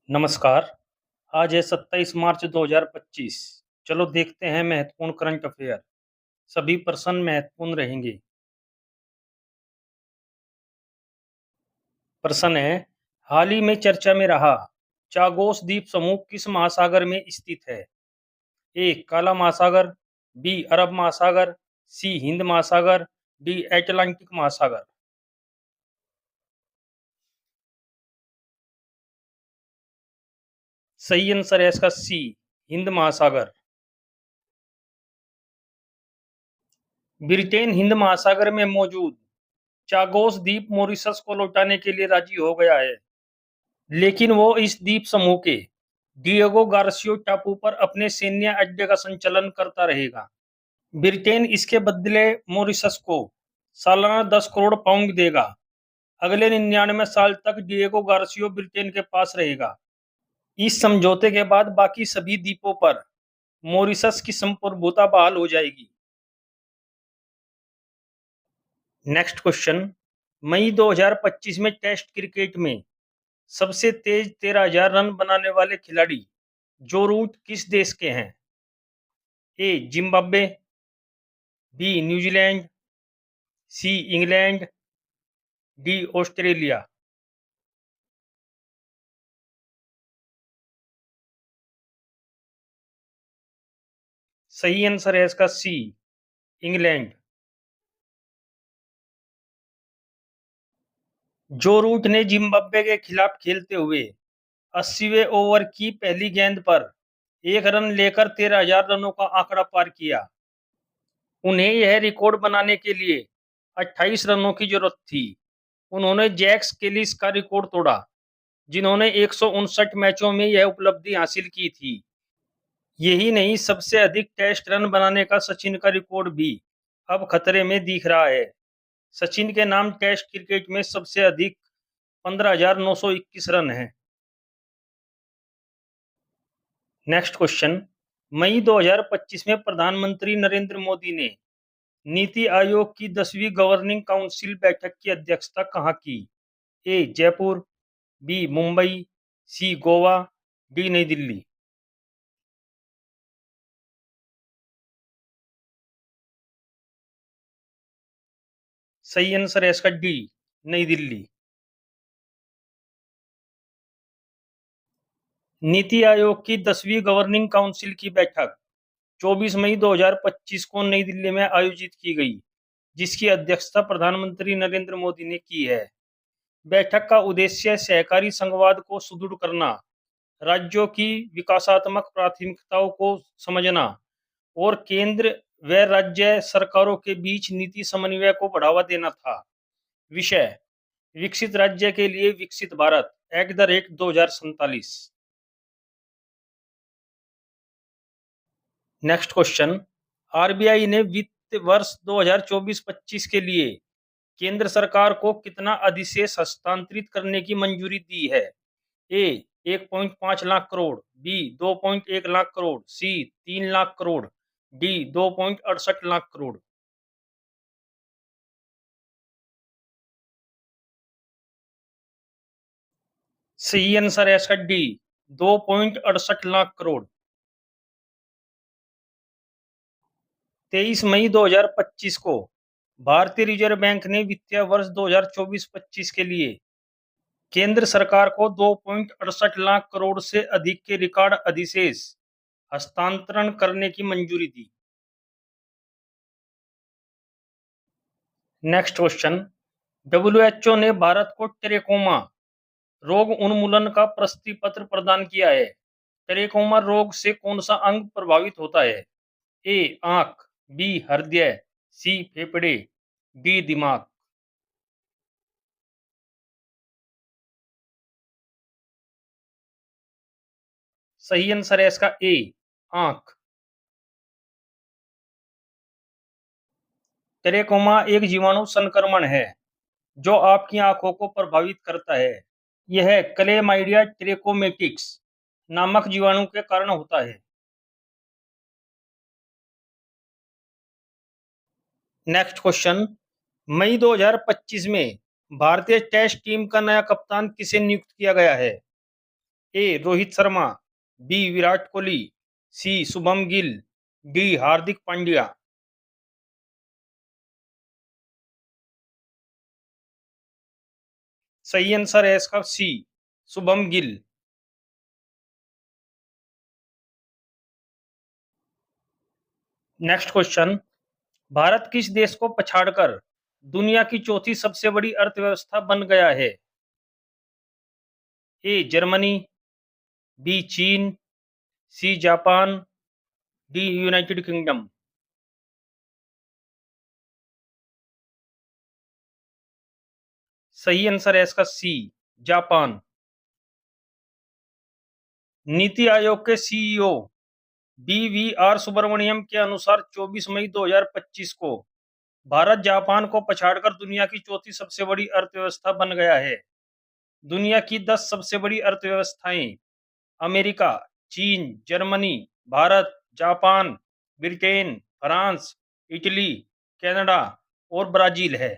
नमस्कार। आज है 27 मार्च 2025। चलो देखते हैं महत्वपूर्ण करंट अफेयर। सभी प्रश्न महत्वपूर्ण रहेंगे। प्रश्न है, हाल ही में चर्चा में रहा चागोस द्वीप समूह किस महासागर में स्थित है? ए काला महासागर, बी अरब महासागर, सी हिंद महासागर, डी एटलांटिक महासागर। सही आंसर है इसका सी, हिंद महासागर। ब्रिटेन हिंद महासागर में मौजूद चागोस द्वीप मॉरिशस को लौटाने के लिए राजी हो गया है, लेकिन वो इस द्वीप समूह के डिएगो गार्सियो टापू पर अपने सैन्य अड्डे का संचालन करता रहेगा। ब्रिटेन इसके बदले मॉरिशस को सालाना 10 करोड़ पाउंड देगा। अगले 99 साल तक डिएगो गार्सियो ब्रिटेन के पास रहेगा। इस समझौते के बाद बाकी सभी द्वीपों पर मॉरिशस की संप्रभुता बहाल हो जाएगी। नेक्स्ट क्वेश्चन, मई 2025 में टेस्ट क्रिकेट में सबसे तेज 13,000 रन बनाने वाले खिलाड़ी जो रूट किस देश के हैं? A Zimbabwe, B New Zealand, C England, D Australia. सही आंसर है इसका सी, इंग्लैंड। जो रूट ने जिम्बाब्वे के खिलाफ खेलते हुए 80वें ओवर की पहली गेंद पर एक रन लेकर 13,000 रनों का आंकड़ा पार किया। उन्हें यह रिकॉर्ड बनाने के लिए 28 रनों की जरूरत थी। उन्होंने जैक्स केलिस का रिकॉर्ड तोड़ा, जिन्होंने 159 मैचों में यह उपलब्धि हासिल की थी। यही नहीं, सबसे अधिक टेस्ट रन बनाने का सचिन का रिकॉर्ड भी अब खतरे में दिख रहा है। सचिन के नाम टेस्ट क्रिकेट में सबसे अधिक 15,921 रन हैं। नेक्स्ट क्वेश्चन, मई 2025 में प्रधानमंत्री नरेंद्र मोदी ने नीति आयोग की 10वीं गवर्निंग काउंसिल बैठक की अध्यक्षता कहाँ की? ए जयपुर, बी मुंबई, सी गोवा, डी नई दिल्ली। सही आंसर है इसका डी, नई दिल्ली। नीति आयोग की 10वीं गवर्निंग काउंसिल की बैठक 24 मई 2025 को नई दिल्ली में आयोजित की गई, जिसकी अध्यक्षता प्रधानमंत्री नरेंद्र मोदी ने की है। बैठक का उद्देश्य सहकारी संघवाद को सुदृढ़ करना, राज्यों की विकासात्मक प्राथमिकताओं को समझना और केंद्र व राज्य सरकारों के बीच नीति समन्वय को बढ़ावा देना था। विषय, विकसित राज्य के लिए विकसित Bharat act the rate 2047। Next question, RBI ने वित्त वर्ष 2024-25 के लिए केंद्र सरकार को कितना अधिशेष हस्तांतरित करने की मंजूरी दी है? ए 1.5 लाख करोड़, बी 2.1 लाख करोड़, सी 3 लाख करोड़, डी 2.68 लाख करोड़। सही आंसर है इसका डी, 2.68 लाख करोड़। 23 मई 2025 को भारतीय रिजर्व बैंक ने वित्तीय वर्ष 2024-25 के लिए केंद्र सरकार को 2.68 लाख करोड़ से अधिक के रिकॉर्ड अधिशेष हस्तांतरण करने की मंजूरी दी। नेक्स्ट क्वेश्चन, डब्ल्यूएचओ ने भारत को ट्रेकोमा रोग उन्मूलन का प्रशस्ति पत्र प्रदान किया है। ट्रेकोमा रोग से कौन सा अंग प्रभावित होता है? ए आंख, बी हृदय, सी फेफड़े, डी दिमाग। सही आंसर है इसका ए, आंख। ट्रेकोमा एक जीवाणु संक्रमण है जो आपकी आंखों को प्रभावित करता है। यह क्लेमाइडिया ट्रेकोमेटिक्स नामक जीवाणु के कारण होता है। नेक्स्ट क्वेश्चन, मई 2025 में भारतीय टेस्ट टीम का नया कप्तान किसे नियुक्त किया गया है? ए रोहित शर्मा, बी विराट कोहली, सी शुभम गिल, डी हार्दिक पांड्या। सही आंसर है इसका सी, शुभम गिल। नेक्स्ट क्वेश्चन, भारत किस देश को पछाड़कर दुनिया की चौथी सबसे बड़ी अर्थव्यवस्था बन गया है? ए जर्मनी, बी चीन, C Japan, D United Kingdom. सही आंसर है इसका सी, जापान। नीति आयोग के सीईओ बीवीआर सुब्रमण्यम के अनुसार 24 मई 2025 को भारत जापान को पछाड़कर दुनिया की चौथी सबसे बड़ी अर्थव्यवस्था बन गया है। दुनिया की 10 सबसे बड़ी अर्थव्यवस्थाएं अमेरिका, चीन, Germany, Bharat, Japan, Britain, France, Italy, Canada और ब्राजील है।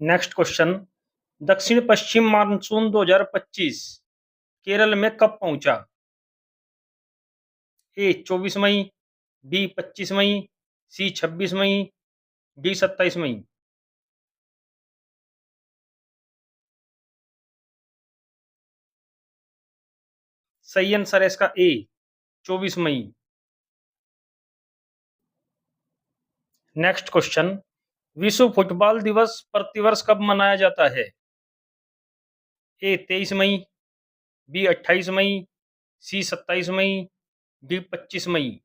नेक्स्ट क्वेश्चन, दक्षिण पश्चिम मानसून 2025 केरल में कब पहुंचा? ए 24 मई, बी 25 मई, सी 26 मई, डी 27 मई। सही आंसर है इसका ए, 24 मई। नेक्स्ट क्वेश्चन, विश्व फुटबॉल दिवस प्रतिवर्ष कब मनाया जाता है? ए 23 मई, बी 28 मई, सी 27 मई, डी 25 मई।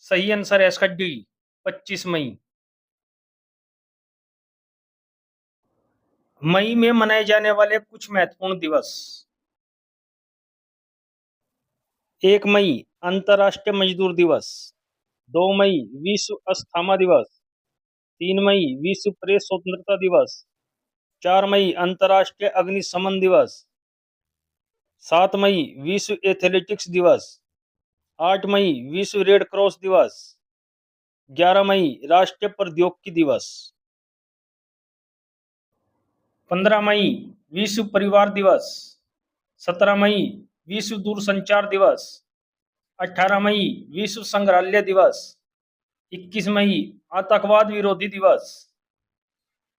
सही आंसर है इसका डी, 25 मई। मई में मनाए जाने वाले कुछ महत्वपूर्ण दिवस। 1 मई अंतर्राष्ट्रीय मजदूर दिवस, 2 मई विश्व अस्थमा दिवस, 3 मई विश्व प्रेस स्वतंत्रता दिवस, 4 मई अंतर्राष्ट्रीय अग्निशमन दिवस, 7 मई विश्व एथलेटिक्स दिवस, 8 मई विश्व रेड क्रॉस दिवस, 11 मई राष्ट्रीय प्रौद्योगिकी दिवस, 15 मई विश्व परिवार दिवस, 17 मई विश्व दूरसंचार दिवस, 18 मई विश्व संग्रहालय दिवस, 21 मई आतंकवाद विरोधी दिवस,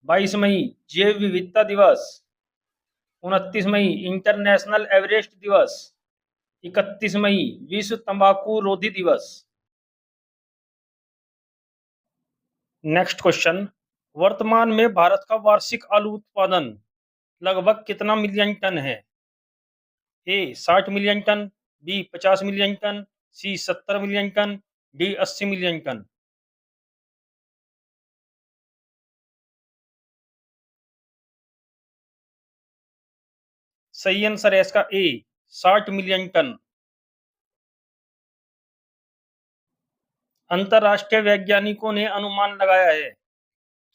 22 मई जैव विविधता दिवस, 29 मई इंटरनेशनल एवरेस्ट दिवस, 31 मई विश्व तंबाकू रोधी दिवस। नेक्स्ट क्वेश्चन, वर्तमान में भारत का वार्षिक आलू उत्पादन लगभग कितना मिलियन टन है? A 60 million ton, B 50 million ton, C 70 million ton, D 80 million ton. सही आंसर है इसका ए, 60 मिलियन टन। अंतरराष्ट्रीय वैज्ञानिकों ने अनुमान लगाया है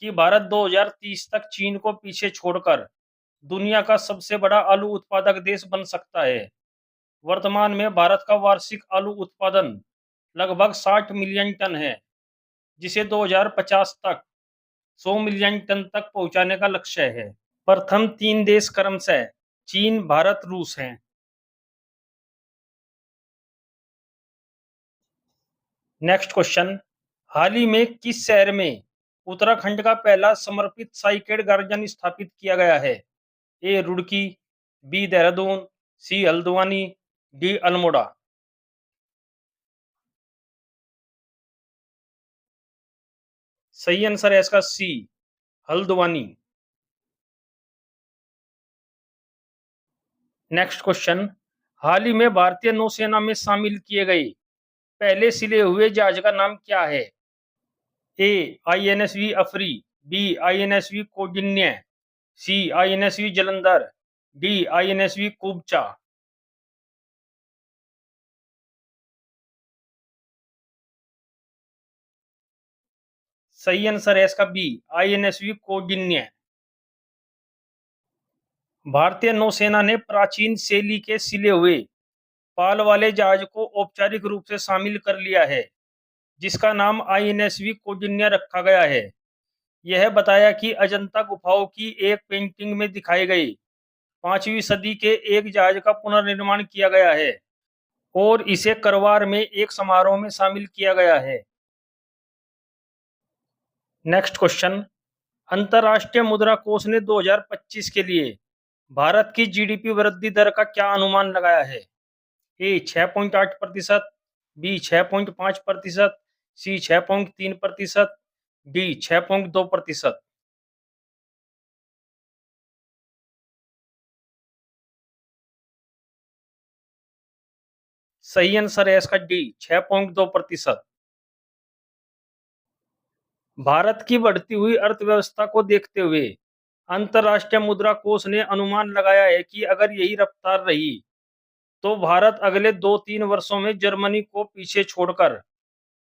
कि भारत 2030 तक चीन को पीछे छोड़कर दुनिया का सबसे बड़ा आलू उत्पादक देश बन सकता है। वर्तमान में भारत का वार्षिक आलू उत्पादन लगभग 60 मिलियन टन है, जिसे 2050 तक 100 मिलियन टन तक पहुंचाने का लक्ष्य है। प्रथम 3 देश क्रमशः चीन, भारत, रूस हैं। नेक्स्ट क्वेश्चन, हाल ही में किस शहर में उत्तराखंड का पहला समर्पित साइकेड गार्डन स्थापित किया गया है? ए रुड़की, बी देहरादून, सी हल्द्वानी, डी अल्मोड़ा। सही आंसर है इसका सी, हल्द्वानी। नेक्स्ट क्वेश्चन, हाल ही में भारतीय नौसेना में शामिल किए गए पहले सिले हुए जहाज का नाम क्या है? ए INSV offeree, B INSV Kaundinya, सी आईएनएसवी जलंधर, डी आईएनएसवी कुबचा। सही आंसर है इसका बी, आईएनएसवी कौंडिन्य। भारतीय नौसेना ने प्राचीन शैली के सिले हुए पाल वाले जहाज को औपचारिक रूप से शामिल कर लिया है, जिसका नाम आईएनएसवी कौंडिन्य रखा गया है। यह बताया कि अजंता गुफाओं की एक पेंटिंग में दिखाए गए 5वीं सदी के एक जहाज का पुनर्निर्माण किया गया है और इसे करवार में एक समारोह में शामिल किया गया है। नेक्स्ट क्वेश्चन, अंतर्राष्ट्रीय मुद्रा कोष ने 2025 के लिए भारत की जीडीपी वृद्धि दर का क्या अनुमान लगाया है? ए 6.8%, बी 6.5%, सी 6.3%, डी 6.2%। सही आंसर है इसका डी 6.2%। भारत की बढ़ती हुई अर्थव्यवस्था को देखते हुए अंतर्राष्ट्रीय मुद्रा कोष ने अनुमान लगाया है कि अगर यही रफ्तार रही तो भारत अगले 2-3 वर्षों में जर्मनी को पीछे छोड़कर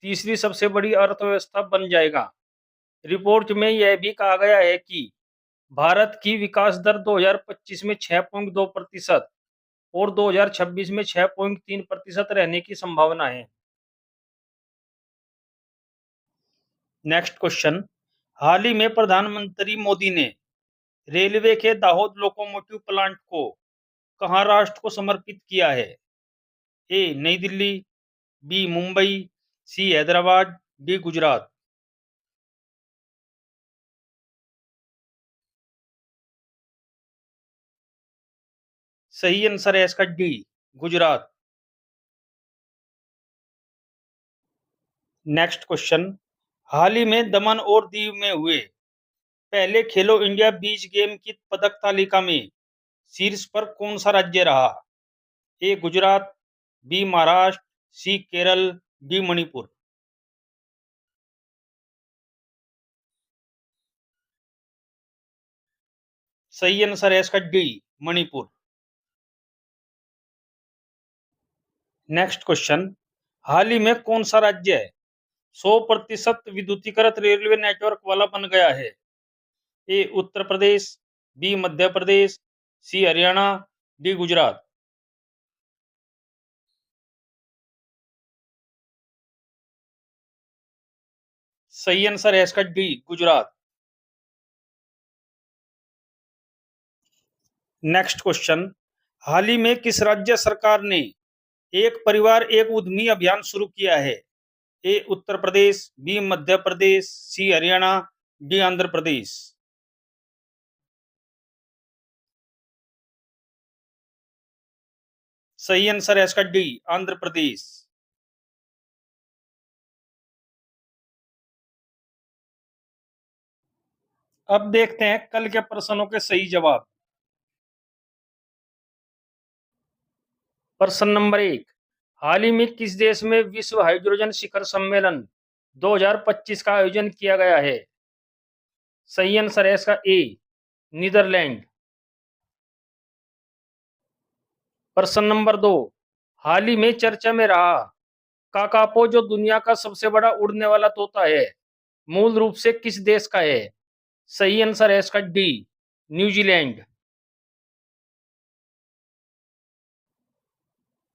तीसरी सबसे बड़ी अर्थव्यवस्था बन जाएगा। रिपोर्ट में यह भी कहा गया है कि भारत की विकास दर 2025 में 6.2% और 2026 में 6.3% रहने की संभावना है। नेक्स्ट क्वेश्चन, हाल ही में प्रधानमंत्री मोदी ने रेलवे के दाहोद लोकोमोटिव प्लांट को कहाँ राष्ट्र को समर्पित किया है? ए नई दिल्ली, बी मुंबई, सी हैदराबाद, डी गुजरात। सही आंसर है इसका डी गुजरात। नेक्स्ट क्वेश्चन, हाल ही में दमन और दीव में हुए पहले खेलो इंडिया बीच गेम की पदक तालिका में शीर्ष पर कौन सा राज्य रहा? ए गुजरात, बी महाराष्ट्र, सी केरल, डी मणिपुर। सही आंसर है इसका डी मणिपुर। नेक्स्ट क्वेश्चन, हाल ही में कौन सा राज्य 100% विद्युतीकृत रेलवे नेटवर्क वाला बन गया है? ए उत्तर प्रदेश, बी मध्य प्रदेश, सी हरियाणा, डी गुजरात। सही आंसर है इसका डी गुजरात। नेक्स्ट क्वेश्चन, हाल ही में किस राज्य सरकार ने एक परिवार एक उद्यमी अभियान शुरू किया है? ए उत्तर प्रदेश, बी मध्य प्रदेश, सी हरियाणा, डी आंध्र प्रदेश। सही आंसर है इसका डी आंध्र प्रदेश। अब देखते हैं कल के प्रश्नों के सही जवाब। प्रश्न नंबर 1, हाल ही में किस देश में विश्व हाइड्रोजन शिखर सम्मेलन 2025 का आयोजन किया गया है? सही आंसर है इसका ए नीदरलैंड। प्रश्न नंबर 2, हाल ही में चर्चा में रहा काकापो जो दुनिया का सबसे बड़ा उड़ने वाला तोता है मूल रूप से किस देश का है? सही आंसर है इसका डी न्यूजीलैंड।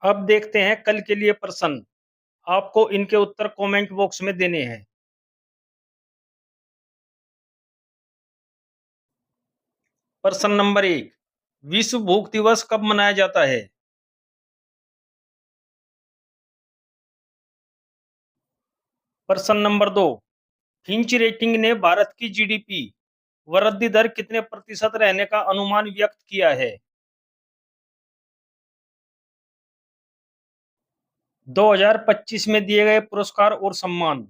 अब देखते हैं कल के लिए प्रश्न, आपको इनके उत्तर कमेंट बॉक्स में देने हैं। प्रश्न नंबर 1, विश्व भूख दिवस कब मनाया जाता है? प्रश्न नंबर 2, फिंच रेटिंग ने भारत की जीडीपी वृद्धि दर कितने प्रतिशत रहने का अनुमान व्यक्त किया है? 2025 में दिए गए पुरस्कार और सम्मान।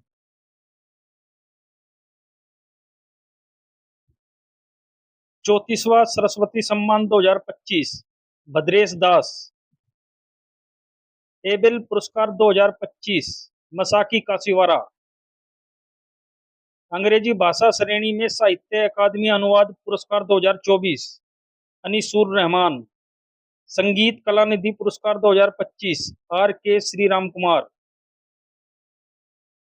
34वां सरस्वती सम्मान 2025 भद्रेश दास। एबेल पुरस्कार 2025 मसाकी काशीवारा। अंग्रेजी भाषा श्रेणी में साहित्य अकादमी अनुवाद पुरस्कार 2024 अनीसुर रहमान। संगीत कला निधि पुरस्कार 2025 आर के श्रीराम कुमार।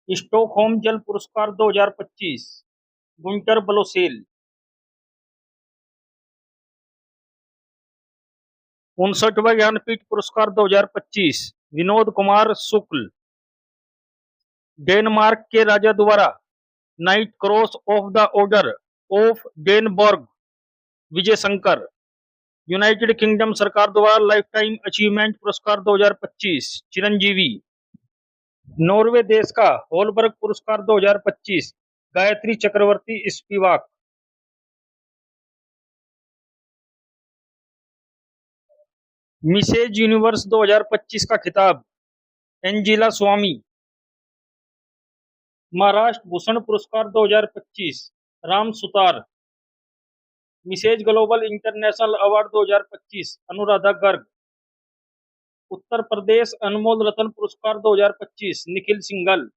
स्टॉकहोम जल पुरस्कार 2025 गुंटर बलोसेल। 59वां ज्ञानपीठ पुरस्कार 2025 विनोद कुमार शुक्ल। डेनमार्क के राजा द्वारा knight cross of the order of Dannebrog Vijay Shankar. United Kingdom सरकार द्वारा लाइफ टाइम अचीवमेंट पुरस्कार 2025 चिरंजीवी। नॉर्वे देश का होलबर्ग पुरस्कार 2025 Gayatri Chakravorty Spivak. Mrs Universe 2025 का खिताब एंजिला स्वामी। महाराष्ट्र भूषण पुरस्कार 2025 Ram Sutar. Mrs Global International Award 2025 Anuradha Garg. Uttar Pradesh Anmol Ratna पुरस्कार 2025 निखिल सिंघल।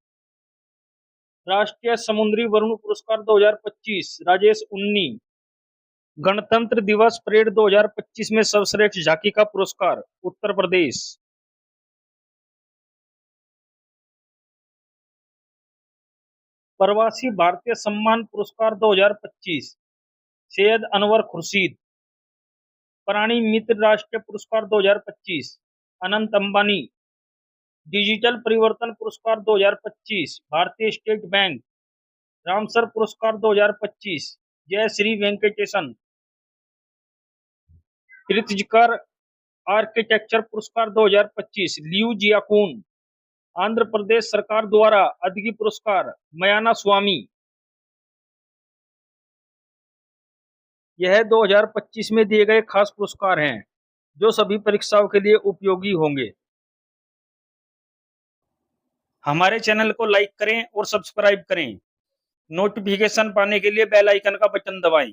राष्ट्रीय समुद्री वरुण पुरस्कार 2025 राजेश उन्नी। गणतंत्र दिवस परेड 2025 में सर्वश्रेष्ठ झांकी का पुरस्कार उत्तर प्रदेश। प्रवासी भारतीय सम्मान पुरस्कार 2025 सैयद अनवर खुर्शीद। प्राणी मित्र राष्ट्रीय पुरस्कार 2025 अनंत अंबानी। डिजिटल परिवर्तन पुरस्कार 2025 भारतीय स्टेट बैंक। रामसर पुरस्कार 2025 जय श्री वेंकटेशन। कृतिजकर आर्किटेक्चर पुरस्कार 2025 लियू जियाकून। आंध्र प्रदेश सरकार द्वारा अदगी पुरस्कार मयाना स्वामी। यह 2025 में दिए गए खास पुरस्कार हैं जो सभी परीक्षाओं के लिए उपयोगी होंगे। हमारे चैनल को लाइक करें और सब्सक्राइब करें। नोटिफिकेशन पाने के लिए बेल आइकन का बटन दबाएं।